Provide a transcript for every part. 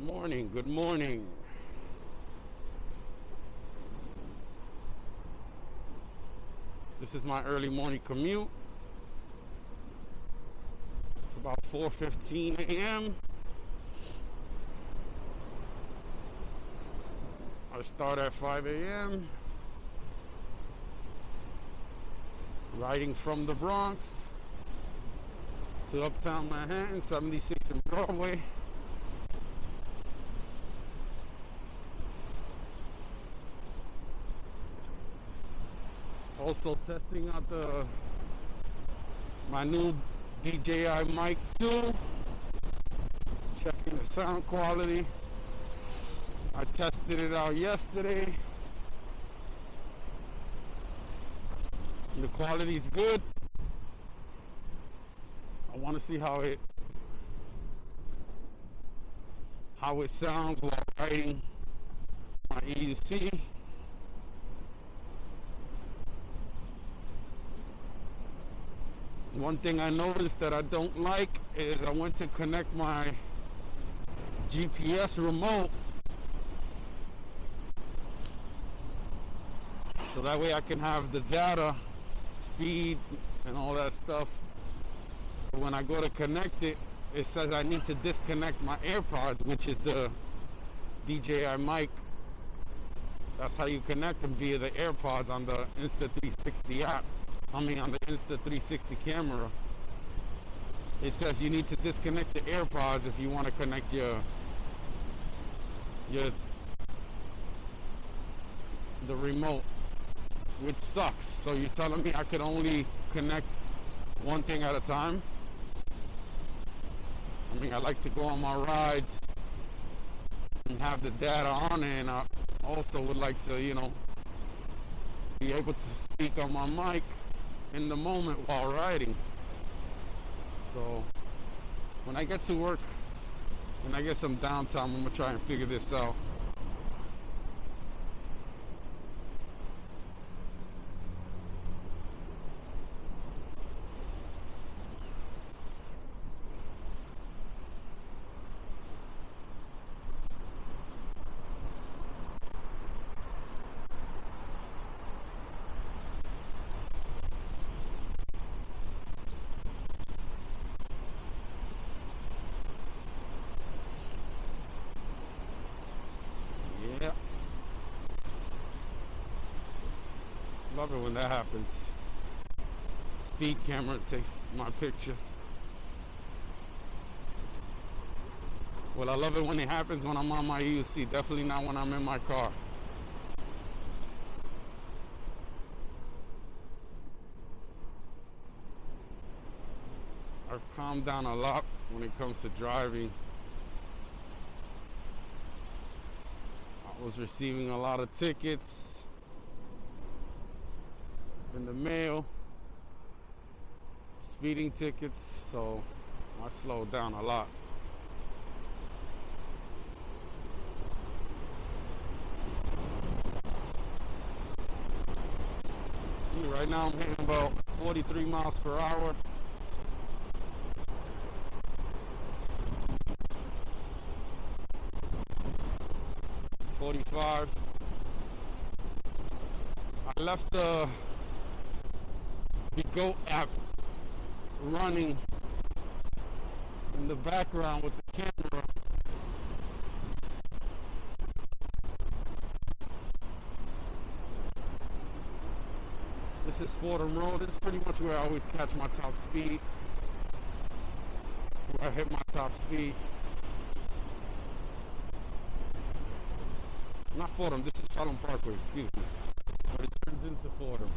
Morning, good morning. This is my early morning commute. It's about 4:15 a.m. I start at 5 a.m. riding from the Bronx to uptown Manhattan, 76 and Broadway. Also testing out my new DJI mic 2, checking the sound quality. I tested it out yesterday. The quality's good. I want to see how it sounds while riding my EUC. One thing I noticed that I don't like is I went to connect my GPS remote so that way I can have the data, speed, and all that stuff. But when I go to connect it, it says I need to disconnect my AirPods, which is the DJI mic. That's how you connect them, via the AirPods on the Insta360 app. On the Insta360 camera. It says you need to disconnect the AirPods if you want to connect the remote, which sucks. So you're telling me I could only connect one thing at a time? I mean, I like to go on my rides and have the data on it, and I also would like to, be able to speak on my mic in the moment while riding. So when I get to work, when I get some downtime, I'm gonna try and figure this out. Yeah, love it when that happens. Speed camera takes my picture. Well, I love it when it happens when I'm on my EUC. Definitely not when I'm in my car. I've calmed down a lot when it comes to driving. I was receiving a lot of tickets in the mail, speeding tickets, so I slowed down a lot. Right now I'm hitting about 43 miles per hour. .45. I left the Go app running in the background with the camera. This is Fordham Road. This is pretty much where I always catch my top speed, where I hit my top speed. Not Fordham, this is Fordham Parkway, excuse me. But it turns into Fordham.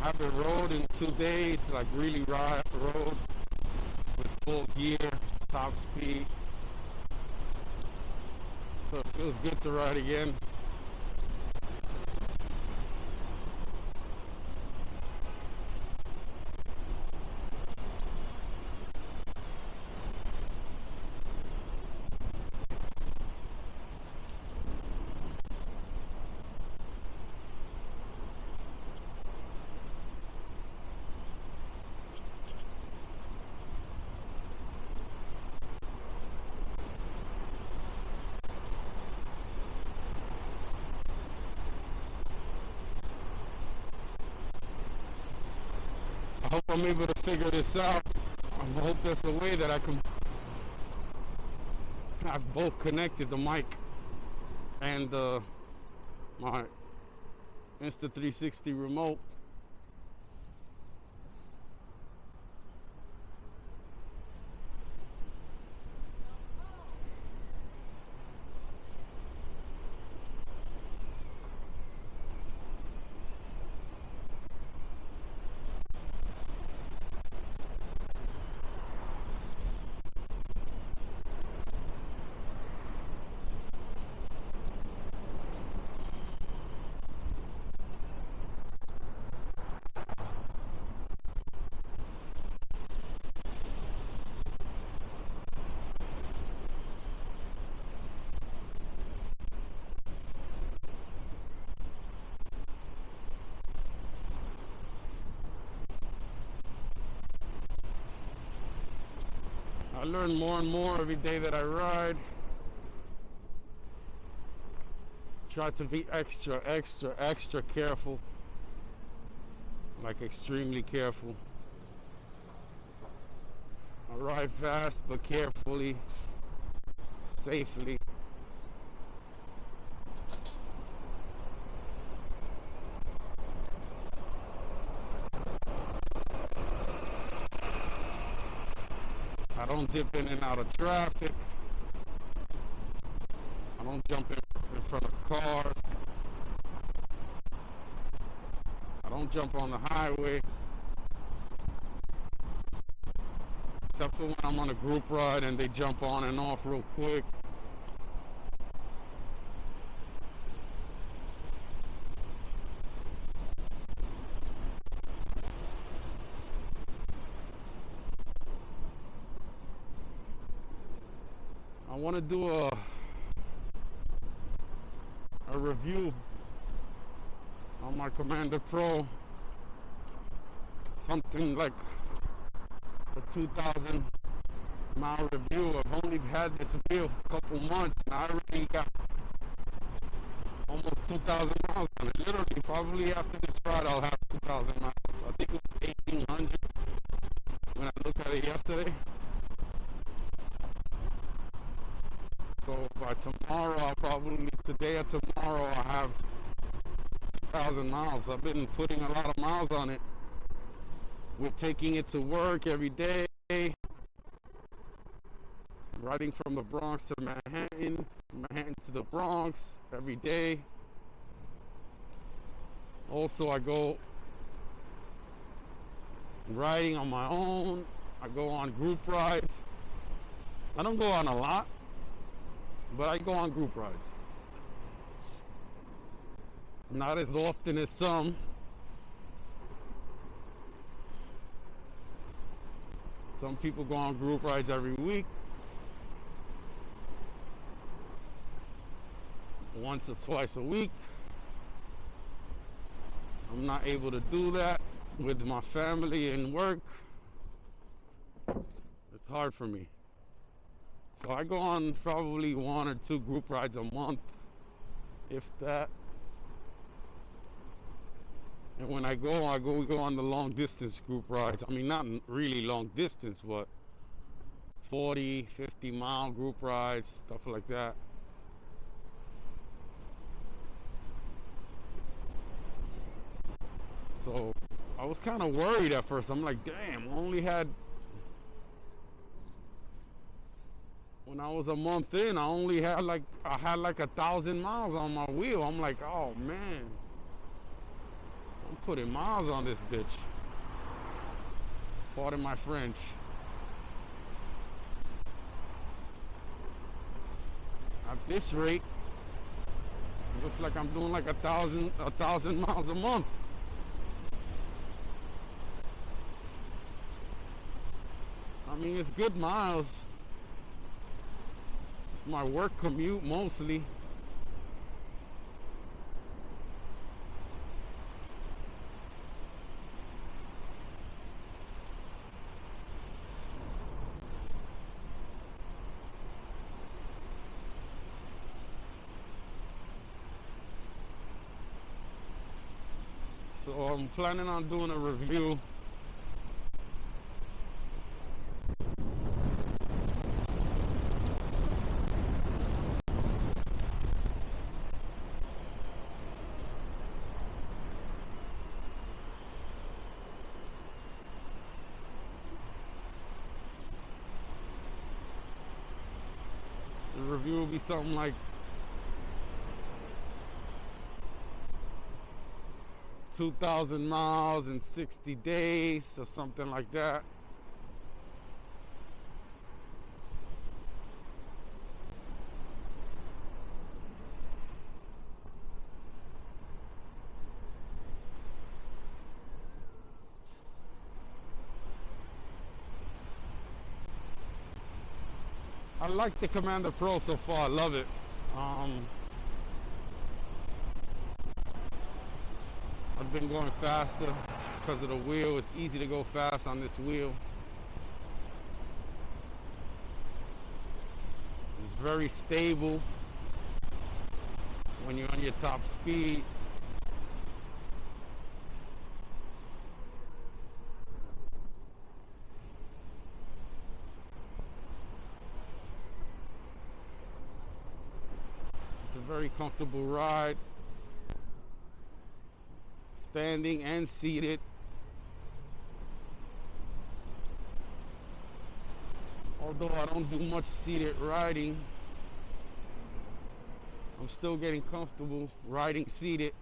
I haven't rode in 2 days, like really rode with full gear, top speed. So it feels good to ride again. I hope I'm able to figure this out. I hope there's a way that I can have both connected, the mic and my Insta360 remote. I learn more and more every day that I ride. Try to be extra careful. Like extremely careful. I ride fast but carefully, safely. I don't dip in and out of traffic. I don't jump in front of cars. I don't jump on the highway. Except for when I'm on a group ride and they jump on and off real quick. I want to do a review on my Commander Pro. Something like a 2,000 mile review. I've only had this wheel for a couple months and I already got almost 2,000 miles on it. Literally, probably after this ride I'll have 2,000 miles. I think it was 1,800 when I looked at it yesterday. So by tomorrow, today or tomorrow, I'll have 2,000 miles. I've been putting a lot of miles on it. We're taking it to work every day. Riding from the Bronx to Manhattan, Manhattan to the Bronx every day. Also, I go riding on my own. I go on group rides. I don't go on a lot, but I go on group rides. Not as often as some. Some people go on group rides every week. Once or twice a week. I'm not able to do that with my family and work. It's hard for me. So I go on probably 1 or 2 group rides a month, if that. And when we go on the long distance group rides. I mean, not really long distance, but 40, 50 mile group rides, stuff like that. So I was kind of worried at first. I'm like, damn, when I was a month in, I had like 1,000 miles on my wheel. I'm like, oh man, I'm putting miles on this bitch. Pardon my French. At this rate, it looks like I'm doing like 1,000 miles a month. I mean, it's good miles. It's my work commute mostly. So I'm planning on doing a review review will be something like 2,000 miles in 60 days or something like that. I like the Commander Pro so far. I love it. I've been going faster because of the wheel. It's easy to go fast on this wheel. It's very stable when you're on your top speed. It's a very comfortable ride, standing and seated. Although I don't do much seated riding, I'm still getting comfortable riding seated.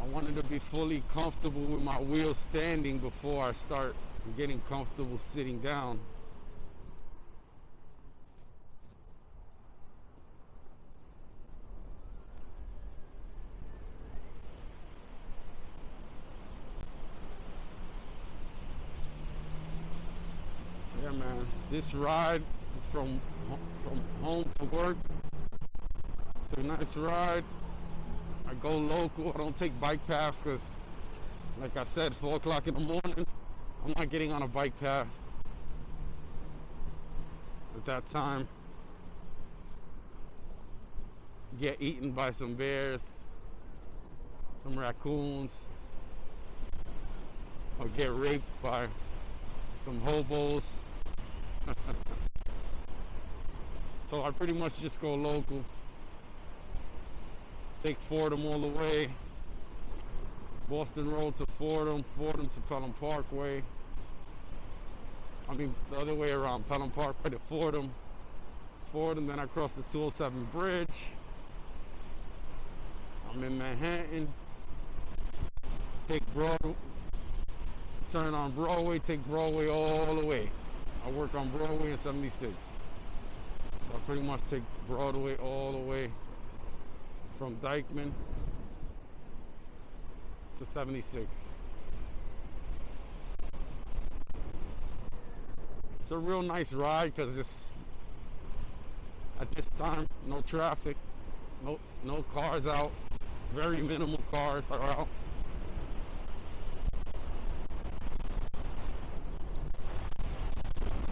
I wanted to be fully comfortable with my wheel standing before I start getting comfortable sitting down. Yeah, man, this ride from home to work, it's a nice ride. I go local. I don't take bike paths because, like I said, 4 o'clock in the morning, I'm not getting on a bike path at that time. Get eaten by some bears, some raccoons, or get raped by some hobos. So I pretty much just go local. Take Fordham all the way. Boston Road to Fordham, Fordham to Pelham Parkway. I mean, the other way around, Pelham Parkway to Fordham. Fordham, then I cross the 207 bridge. I'm in Manhattan. Take Broadway, turn on Broadway, take Broadway all the way. I work on Broadway in 76. So I pretty much take Broadway all the way from Dyckman to 76. It's a real nice ride because it's at this time no traffic, no cars out, very minimal cars are out.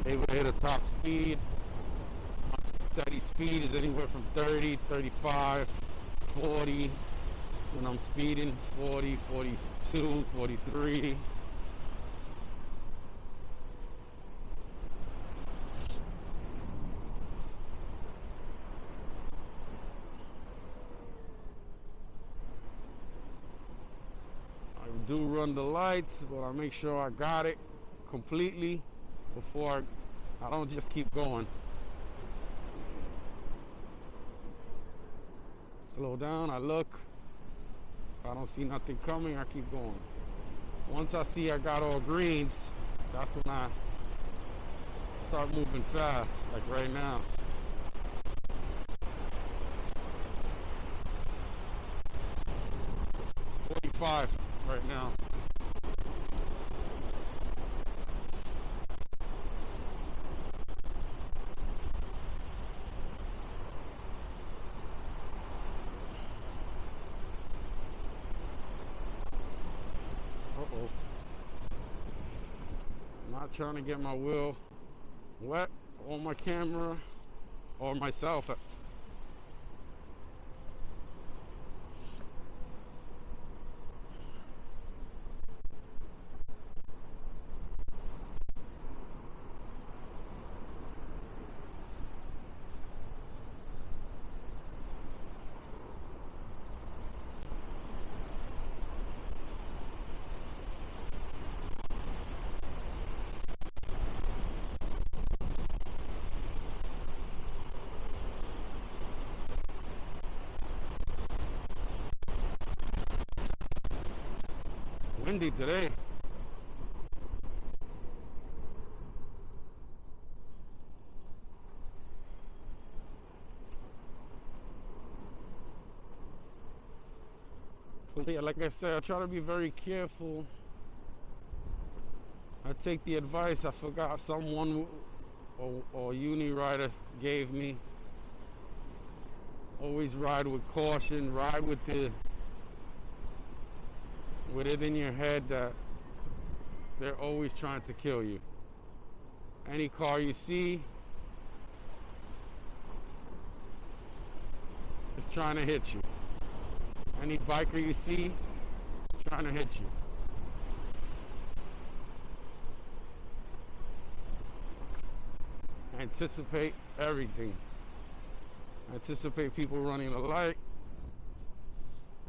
Able to hit a top speed. My steady speed is anywhere from 30, 35, 40. When I'm speeding, 40, 42, 43. I do run the lights, but I make sure I got it completely before I don't just keep going. Slow down, I look. If I don't see nothing coming, I keep going. Once I see I got all greens, that's when I start moving fast, like right now. 45 right now. Uh-oh. Not trying to get my wheel wet on my camera or myself. windy today. But yeah, like I said, I try to be very careful. I take the advice I forgot someone or uni rider gave me. Always ride with caution. Ride with it in your head that they're always trying to kill you. Any car you see is trying to hit you. Any biker you see is trying to hit you. Anticipate everything. Anticipate people running a light.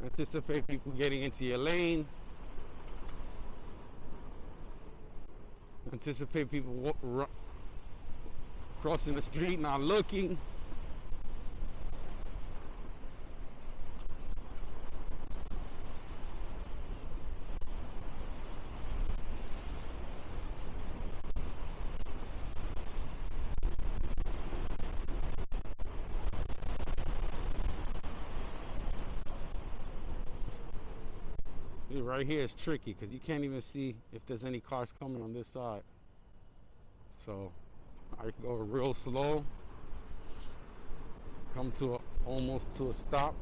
Anticipate people getting into your lane. Anticipate people crossing the street not looking. Right here is tricky because you can't even see if there's any cars coming on this side. So I go real slow, come to almost to a stop.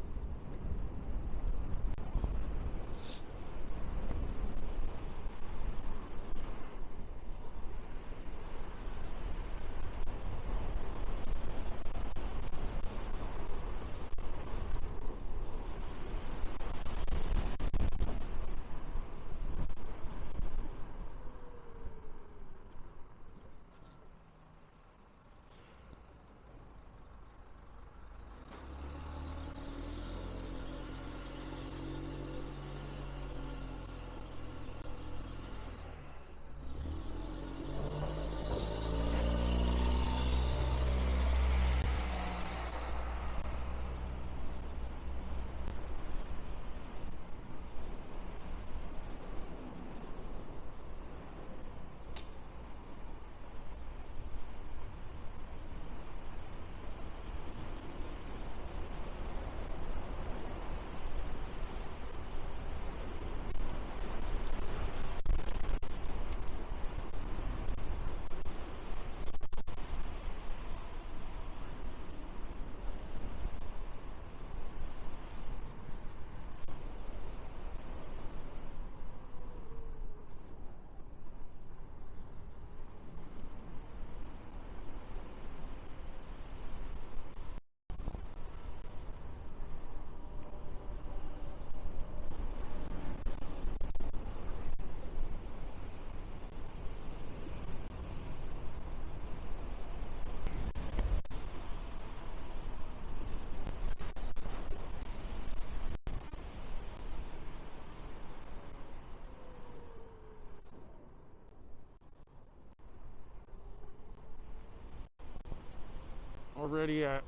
Already at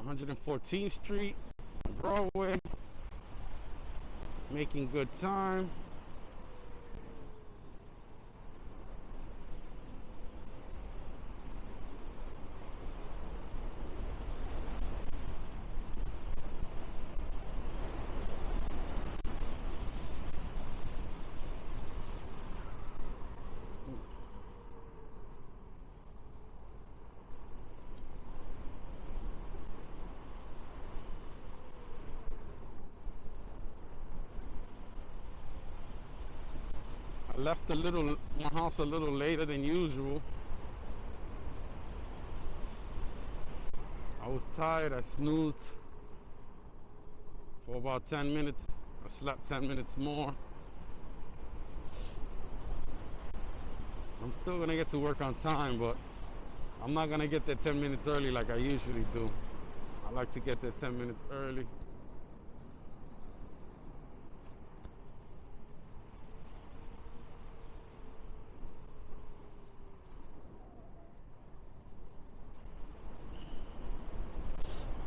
114th Street, Broadway, making good time. I left my house a little later than usual. I was tired. I snoozed for about 10 minutes. I slept 10 minutes more. I'm still gonna get to work on time, but I'm not gonna get there 10 minutes early like I usually do. I like to get there 10 minutes early.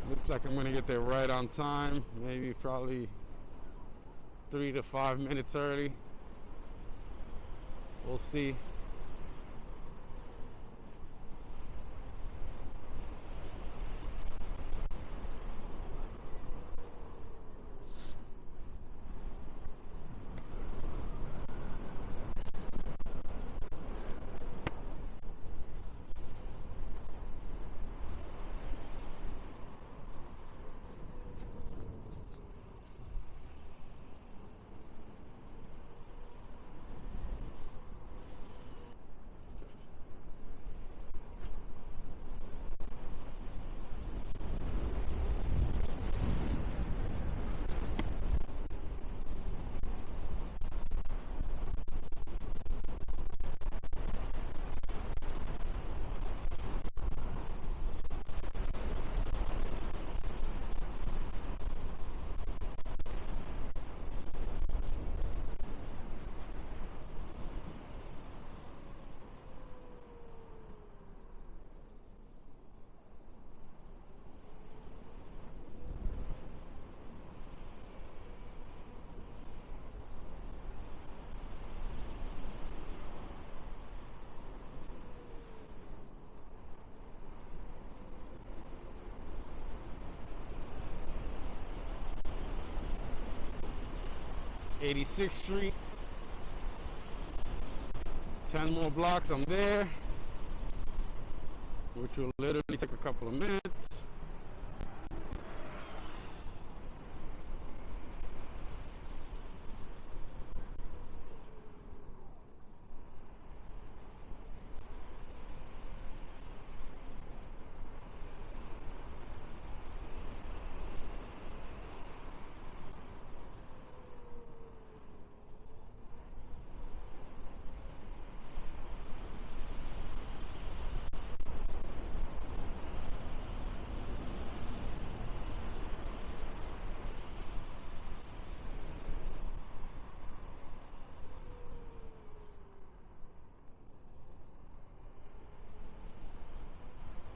Looks like I'm gonna get there right on time. Maybe probably 3 to 5 minutes early. We'll see. '86th Street. 10 more blocks, I'm there, which will literally take a couple of minutes.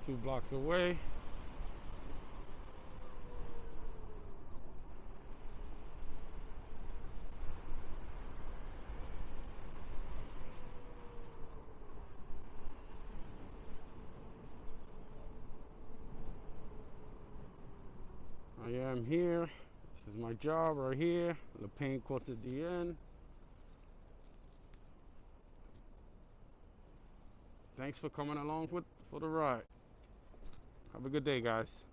Two blocks away. I am here. This is my job right here. The paint coat at the end. Thanks for coming along for the ride. Have a good day, guys.